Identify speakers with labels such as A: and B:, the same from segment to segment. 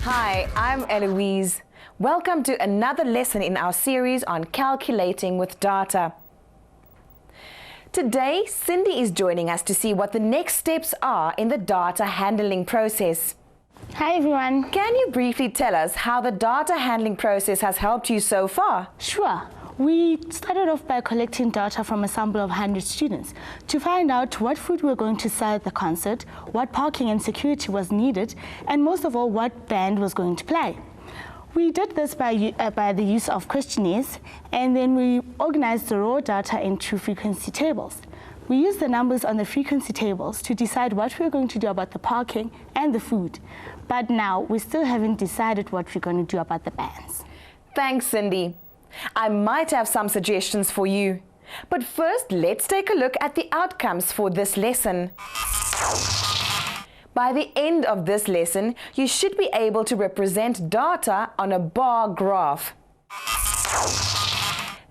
A: Hi, I'm Eloise. Welcome to another lesson in our series on calculating with data. Today, Cindy is joining us to see what the next steps are in the data handling process.
B: Hi everyone.
A: Can you briefly tell us how the data handling process has helped you so far?
B: Sure. We started off by collecting data from a sample of 100 students to find out what food we were going to sell at the concert, what parking and security was needed, and most of all, what band was going to play. We did this by the use of questionnaires, and then we organized the raw data into frequency tables. We used the numbers on the frequency tables to decide what we were going to do about the parking and the food. But now we still haven't decided what we're going to do about the bands. Thanks,
A: Cindy. I might have some suggestions for you. But first, let's take a look at the outcomes for this lesson. By the end of this lesson, you should be able to represent data on a bar graph.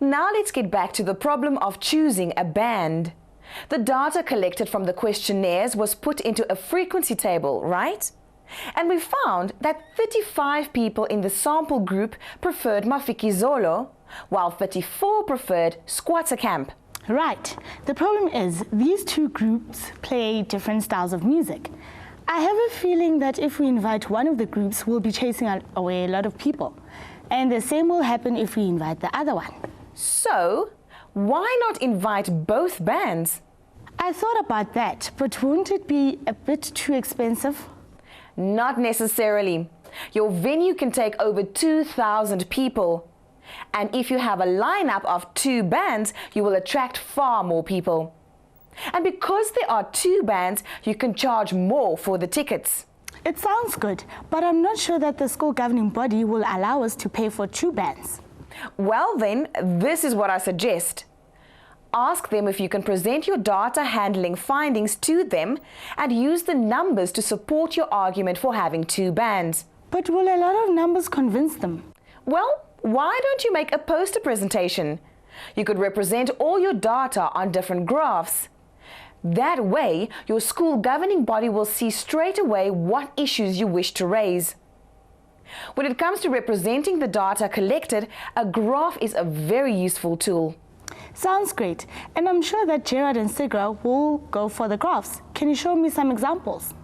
A: Now let's get back to the problem of choosing a band. The data collected from the questionnaires was put into a frequency table, right? And we found that 35 people in the sample group preferred Mafikizolo, while 34 preferred Squatter Camp.
B: Right. The problem is these two groups play different styles of music. I have a feeling that if we invite one of the groups, we'll be chasing away a lot of people. And the same will happen if we invite the other one.
A: So, why not invite both bands?
B: I thought about that, but won't it be a bit too expensive?
A: Not necessarily. Your venue can take over 2,000 people. And if you have a lineup of 2 bands, you will attract far more people. And because there are 2 bands, you can charge more for the tickets.
B: It sounds good, but I'm not sure that the school governing body will allow us to pay for 2 bands.
A: Well then, this is what I suggest. Ask them if you can present your data handling findings to them and use the numbers to support your argument for having 2 bands.
B: But will a lot of numbers convince them?
A: Well, why don't you make a poster presentation? You could represent all your data on different graphs. That way, your school governing body will see straight away what issues you wish to raise. When it comes to representing the data collected, a graph is a very useful tool.
B: Sounds great, and I'm sure that Gerard and Sigra will go for the graphs. Can you show me some examples?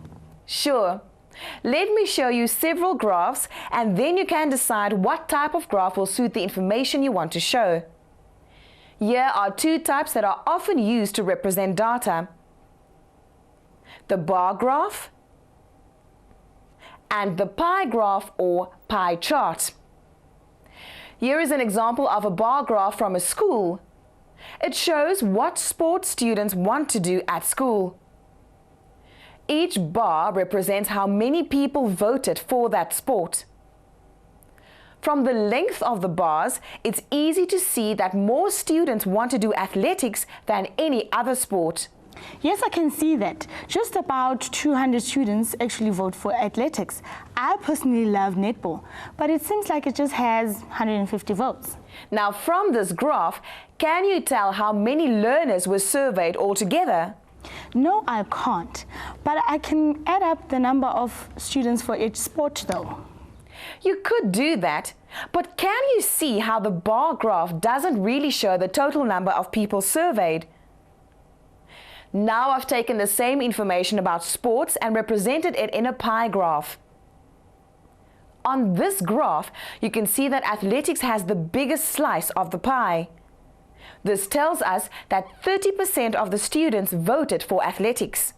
A: Sure. Let me show you several graphs, and then you can decide what type of graph will suit the information you want to show. Here are 2 types that are often used to represent data: the bar graph and the pie graph or pie chart. Here is an example of a bar graph from a school. It shows what sports students want to do at school. Each bar represents how many people voted for that sport. From the length of the bars, it's easy to see that more students want to do athletics than any other sport.
B: Yes, I can see that. Just about 200 students actually vote for athletics. I personally love netball, but it seems like it just has 150 votes.
A: Now, from this graph, can you tell how many learners were surveyed altogether?
B: No, I can't, but I can add up the number of students for each sport though.
A: You could do that, but can you see how the bar graph doesn't really show the total number of people surveyed? Now I've taken the same information about sports and represented it in a pie graph. On this graph, you can see that athletics has the biggest slice of the pie. This tells us that 30% of the students voted for athletics.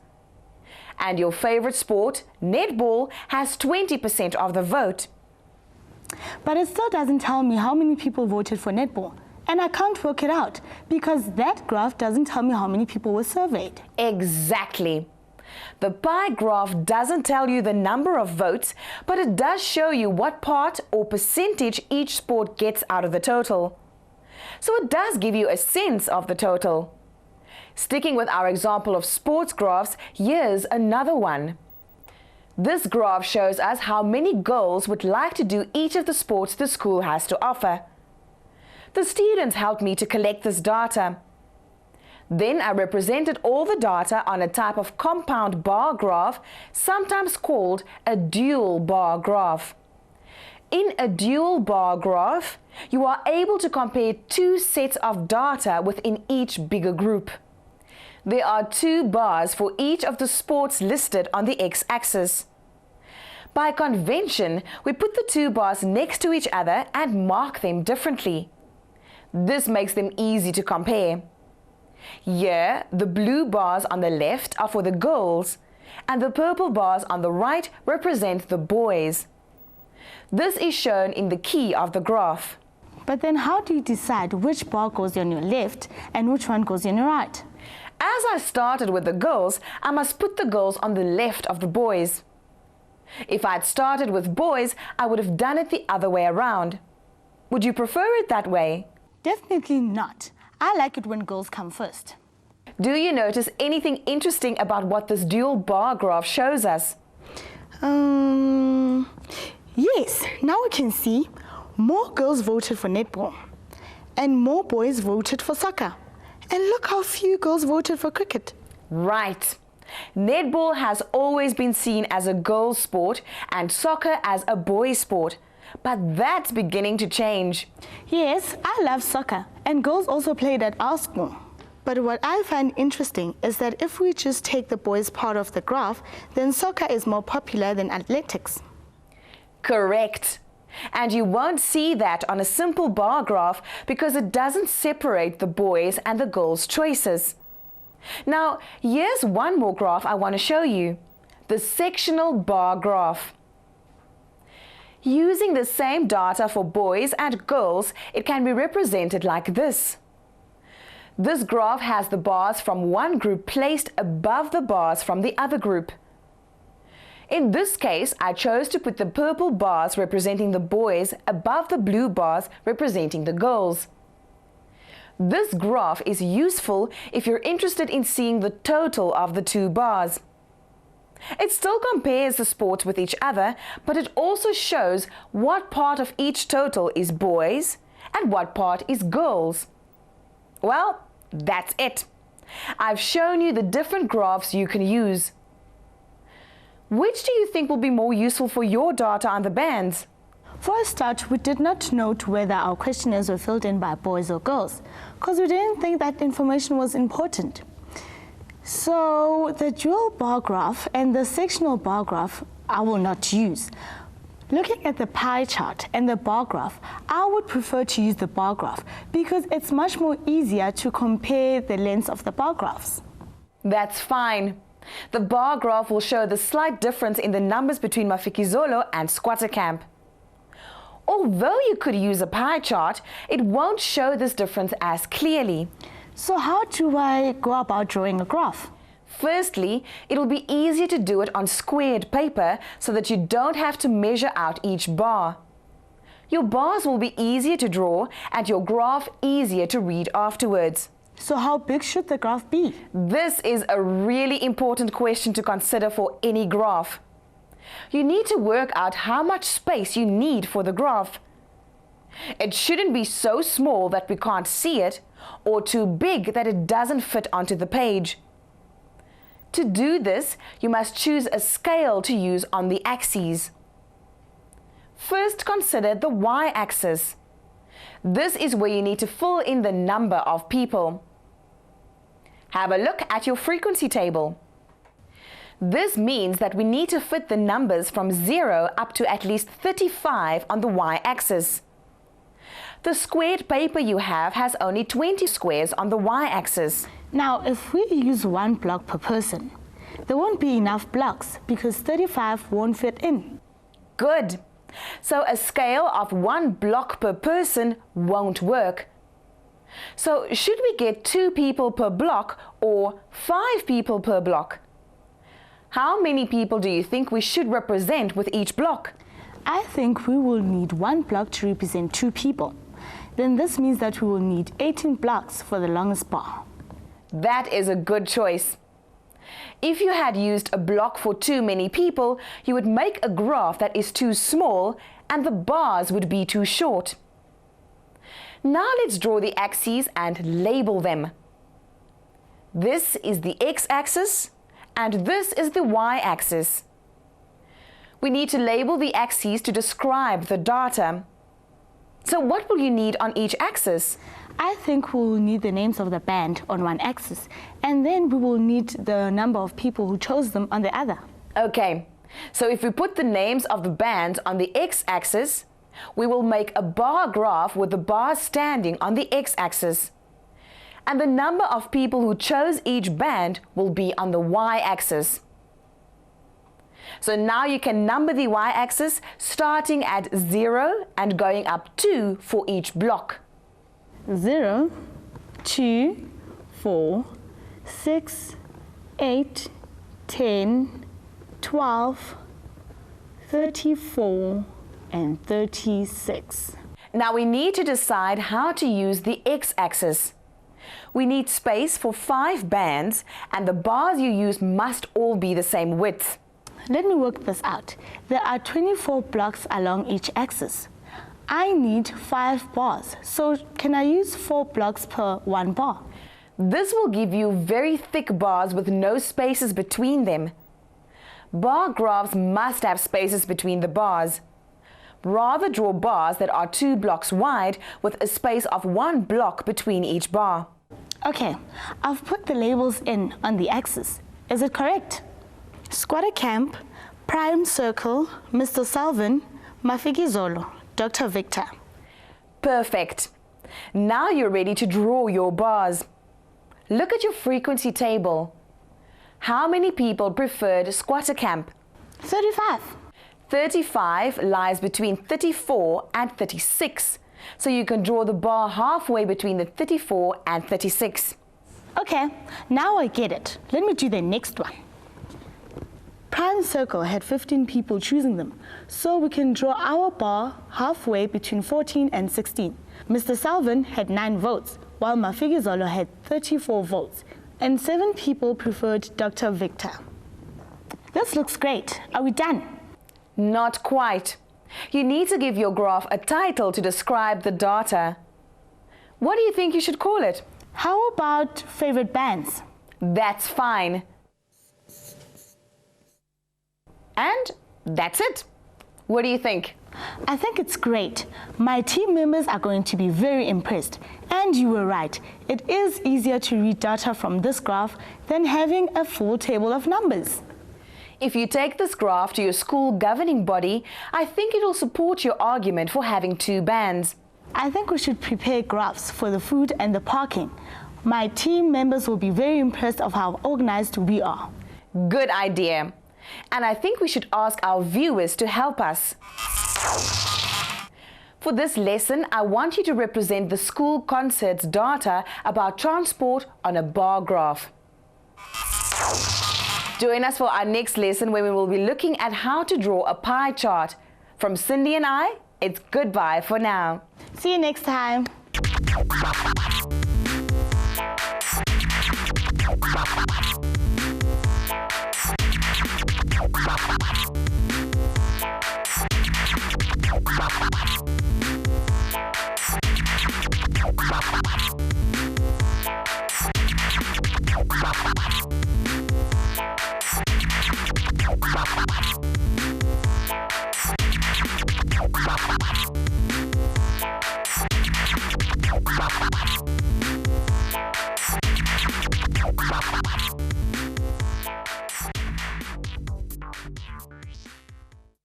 A: And your favorite sport, netball, has 20% of the vote.
B: But it still doesn't tell me how many people voted for netball. And I can't work it out because that graph doesn't tell me how many people were surveyed.
A: Exactly. The pie graph doesn't tell you the number of votes, but it does show you what part or percentage each sport gets out of the total. So it does give you a sense of the total. Sticking with our example of sports graphs, here's another one. This graph shows us how many girls would like to do each of the sports the school has to offer. The students helped me to collect this data. Then I represented all the data on a type of compound bar graph, sometimes called a dual bar graph. In a dual bar graph, you are able to compare two sets of data within each bigger group. There are two bars for each of the sports listed on the x-axis. By convention, we put the two bars next to each other and mark them differently. This makes them easy to compare. Here, the blue bars on the left are for the girls, and the purple bars on the right represent the boys. This is shown in the key of the graph.
B: But then how do you decide which bar goes on your left and which one goes on your right?
A: As I started with the girls, I must put the girls on the left of the boys. If I had started with boys, I would have done it the other way around. Would you prefer it that way?
B: Definitely not. I like it when girls come first.
A: Do you notice anything interesting about what this dual bar graph shows us?
B: Yes, now we can see more girls voted for netball and more boys voted for soccer. And look how few girls voted for cricket.
A: Right. Netball has always been seen as a girls' sport and soccer as a boys' sport. But that's beginning to change.
B: Yes, I love soccer, and girls also played at our school. But what I find interesting is that if we just take the boys' part of the graph, then soccer is more popular than athletics.
A: Correct. And you won't see that on a simple bar graph because it doesn't separate the boys' and the girls' choices. Now, here's one more graph I want to show you. The sectional bar graph. Using the same data for boys and girls, it can be represented like this. This graph has the bars from one group placed above the bars from the other group. In this case, I chose to put the purple bars representing the boys above the blue bars representing the girls. This graph is useful if you're interested in seeing the total of the two bars. It still compares the sports with each other, but it also shows what part of each total is boys and what part is girls. Well, that's it. I've shown you the different graphs you can use. Which do you think will be more useful for your data on the bands?
B: For a start, we did not note whether our questionnaires were filled in by boys or girls, because we didn't think that information was important. So the dual bar graph and the sectional bar graph I will not use. Looking at the pie chart and the bar graph, I would prefer to use the bar graph because it's much more easier to compare the lengths of the bar graphs.
A: That's fine. The bar graph will show the slight difference in the numbers between Mafikizolo and Squatter Camp. Although you could use a pie chart, it won't show this difference as clearly.
B: So how do I go about drawing a graph?
A: Firstly, it'll be easier to do it on squared paper so that you don't have to measure out each bar. Your bars will be easier to draw and your graph easier to read afterwards.
B: So how big should the graph be?
A: This is a really important question to consider for any graph. You need to work out how much space you need for the graph. It shouldn't be so small that we can't see it, or too big that it doesn't fit onto the page. To do this, you must choose a scale to use on the axes. First, consider the y-axis. This is where you need to fill in the number of people. Have a look at your frequency table. This means that we need to fit the numbers from 0 up to at least 35 on the y-axis. The squared paper you have has only 20 squares on the y-axis.
B: Now, if we use one block per person, there won't be enough blocks because 35 won't fit in.
A: Good. So a scale of 1 block per person won't work. So should we get 2 people per block or 5 people per block? How many people do you think we should represent with each block?
B: I think we will need one block to represent 2 people. Then this means that we will need 18 blocks for the longest bar.
A: That is a good choice. If you had used a block for too many people, you would make a graph that is too small and the bars would be too short. Now let's draw the axes and label them. This is the x-axis and this is the y-axis. We need to label the axes to describe the data. So what will you need on each axis?
B: I think we will need the names of the band on one axis, and then we will need the number of people who chose them on the other.
A: Okay, so if we put the names of the bands on the x-axis, we will make a bar graph with the bars standing on the x-axis. And the number of people who chose each band will be on the y-axis. So now you can number the y-axis starting at 0 and going up 2 for each block.
B: 0, 2, 4, 6, 8, 10, 12, 34, and 36.
A: Now we need to decide how to use the x-axis. We need space for 5 bands and the bars you use must all be the same width.
B: Let me work this out. There are 24 blocks along each axis. I need 5 bars, so can I use 4 blocks per 1 bar?
A: This will give you very thick bars with no spaces between them. Bar graphs must have spaces between the bars. Rather draw bars that are 2 blocks wide with a space of 1 block between each bar.
B: Okay, I've put the labels in on the axis. Is it correct? Squatter Camp, Prime Circle, Mr. Salvin, Mafikizolo, Dr. Victor.
A: Perfect. Now you're ready to draw your bars. Look at your frequency table. How many people preferred Squatter Camp?
B: 35.
A: 35 lies between 34 and 36. So you can draw the bar halfway between the 34 and 36.
B: Okay, now I get it. Let me do the next one. Prime Circle had 15 people choosing them, so we can draw our bar halfway between 14 and 16. Mr. Salvin had 9 votes, while Mafikizolo had 34 votes, and 7 people preferred Dr. Victor. This looks great. Are we done?
A: Not quite. You need to give your graph a title to describe the data. What do you think you should call it?
B: How about favorite bands?
A: That's fine. And that's it. What do you think?
B: I think it's great. My team members are going to be very impressed. And you were right. It is easier to read data from this graph than having a full table of numbers.
A: If you take this graph to your school governing body, I think it will support your argument for having 2 bands.
B: I think we should prepare graphs for the food and the parking. My team members will be very impressed of how organized we are.
A: Good idea. And I think we should ask our viewers to help us. For this lesson, I want you to represent the school concert's data about transport on a bar graph. Join us for our next lesson where we will be looking at how to draw a pie chart. From Cindy and I, it's goodbye for now.
B: See you next time.